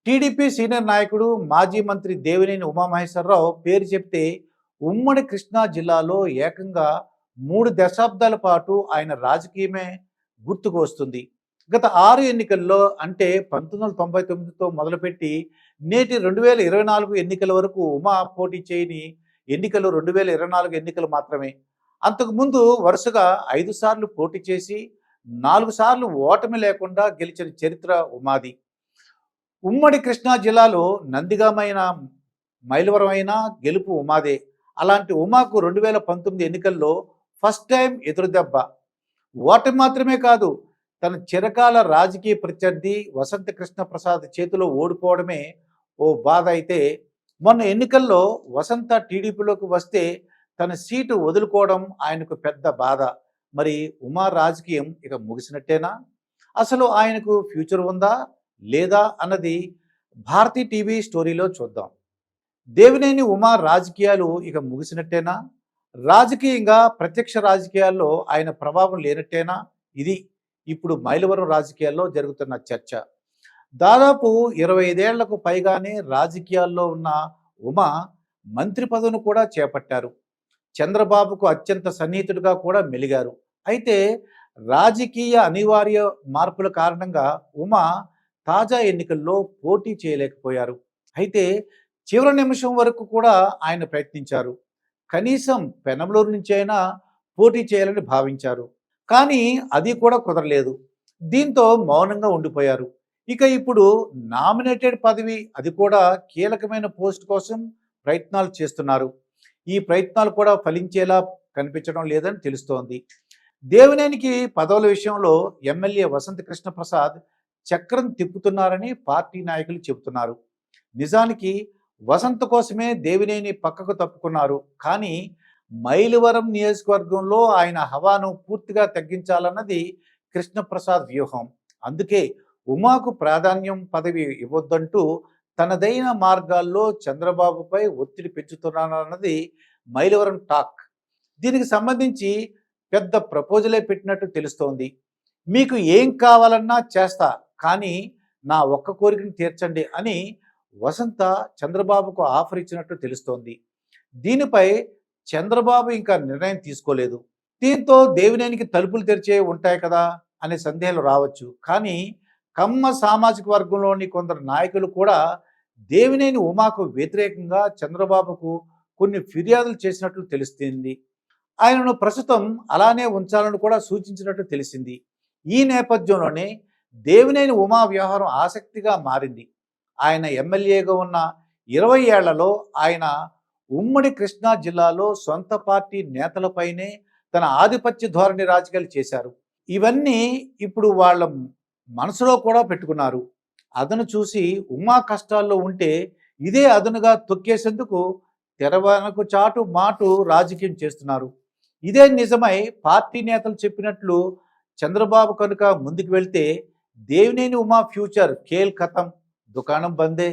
TDP senior నాయకుడు మాజీ మంత్రి దేవినేని ఉమామహేశ్వరరావు పేరు చెప్తే ఉమ్మడి కృష్ణా జిల్లాలో ఏకంగా 3 దశాబ్దాల పాటు ఆయన రాజకీయమే గుర్తుకు వస్తుంది. గత 6 ఎన్నికల్లో అంటే 1999తో మొదలుపెట్టి నేటి 2024 ఎన్నికల వరకు ఉమా పోటీ చేయని ఎన్నికలు 2024 ఎన్నికలు మాత్రమే. అంతకుముందు వరుసగా 5 సార్లు పోటీ చేసి 4 సార్లు ఓటమి లేకుండా గెలిచిన చరిత్ర ఉమాది. ఉమ్మడి కృష్ణా జిల్లాలో నందిగామైన మైలవరమైన గెలుపు ఉమాదే. అలాంటి ఉమాకు 2019 ఎన్నికల్లో ఫస్ట్ టైం ఎదురుదెబ్బ. ఓటమి మాత్రమే కాదు, తన చిరకాల రాజకీయ ప్రత్యర్థి వసంత కృష్ణ ప్రసాద్ చేతిలో ఓడిపోవడమే ఓ బాధ. అయితే మొన్న ఎన్నికల్లో వసంత టీడీపీలోకి వస్తే తన సీటు వదులుకోవడం ఆయనకు పెద్ద బాధ. మరి ఉమా రాజకీయం ఇక ముగిసినట్టేనా? అసలు ఆయనకు ఫ్యూచర్ ఉందా లేదా అన్నది భారతీ టీవీ స్టోరీలో చూద్దాం. దేవినేని ఉమా రాజకీయాలు ఇక ముగిసినట్టేనా? రాజకీయంగా ప్రత్యక్ష రాజకీయాల్లో ఆయన ప్రభావం లేనట్టేనా? ఇది ఇప్పుడు మైలవరం రాజకీయాల్లో జరుగుతున్న చర్చ. దాదాపు 25 ఏళ్లకు పైగానే రాజకీయాల్లో ఉన్న ఉమా మంత్రి పదవిని కూడా చేపట్టారు. చంద్రబాబుకు అత్యంత సన్నిహితుడిగా కూడా మెలిగారు. అయితే రాజకీయ అనివార్య మార్పుల కారణంగా ఉమా తాజా ఎన్నికల్లో పోటీ చేయలేకపోయారు. అయితే చివరి నిమిషం వరకు కూడా ఆయన ప్రయత్నించారు. కనీసం పెనమలూరు నుంచి అయినా పోటీ చేయాలని భావించారు. కానీ అది కూడా కుదరలేదు. దీంతో మౌనంగా ఉండిపోయారు. ఇక ఇప్పుడు నామినేటెడ్ పదవి, అది కూడా కీలకమైన పోస్ట్ కోసం ప్రయత్నాలు చేస్తున్నారు. ఈ ప్రయత్నాలు కూడా ఫలించేలా కనిపించడం లేదని తెలుస్తోంది. దేవినేనికి పదవుల విషయంలో ఎమ్మెల్యే వసంత కృష్ణ ప్రసాద్ చక్రం తిప్పుతున్నారని పార్టీ నాయకులు చెబుతున్నారు. నిజానికి వసంత కోసమే దేవినేని పక్కకు తప్పుకున్నారు. కానీ మైలవరం నియోజకవర్గంలో ఆయన హవాను పూర్తిగా తగ్గించాలన్నది కృష్ణప్రసాద్ వ్యూహం. అందుకే ఉమాకు ప్రాధాన్యం పదవి ఇవ్వొద్దంటూ తనదైన మార్గాల్లో చంద్రబాబుపై ఒత్తిడి పెంచుతున్నారన్నది మైలవరం టాక్. దీనికి సంబంధించి పెద్ద ప్రపోజలే పెట్టినట్టు తెలుస్తోంది. మీకు ఏం కావాలన్నా చేస్తా, కానీ నా ఒక్క కోరికను తీర్చండి అని వసంత చంద్రబాబుకు ఆఫర్ ఇచ్చినట్టు తెలుస్తోంది. దీనిపై చంద్రబాబు ఇంకా నిర్ణయం తీసుకోలేదు. దీంతో దేవినేనికి తలుపులు తెరిచే ఉంటాయి కదా అనే సందేహాలు రావచ్చు. కానీ కమ్మ సామాజిక వర్గంలోని కొందరు నాయకులు కూడా దేవినేని ఉమాకు వ్యతిరేకంగా చంద్రబాబుకు కొన్ని ఫిర్యాదులు చేసినట్లు తెలుస్తుంది. ఆయనను ప్రస్తుతం అలానే ఉంచాలని కూడా సూచించినట్టు తెలిసింది. ఈ నేపథ్యంలోనే దేవినేని ఉమా వ్యవహారం ఆసక్తిగా మారింది. ఆయన ఎమ్మెల్యేగా ఉన్న 20 ఏళ్లలో ఆయన ఉమ్మడి కృష్ణా జిల్లాలో సొంత పార్టీ నేతలపైనే తన ఆధిపత్య ధోరణి రాజకీయాలు చేశారు. ఇవన్నీ ఇప్పుడు వాళ్ళ మనసులో కూడా పెట్టుకున్నారు. అదను చూసి ఉమా కష్టాల్లో ఉంటే ఇదే అదనుగా తొక్కేసేందుకు తెరవనకు చాటు మాటు రాజకీయం చేస్తున్నారు. ఇదే నిజమై పార్టీ నేతలు చెప్పినట్లు చంద్రబాబు కనుక ముందుకు వెళ్తే దేవినేని ఉమా ఫ్యూచర్ ఖేల్ ఖతం, దుకాణం బందే.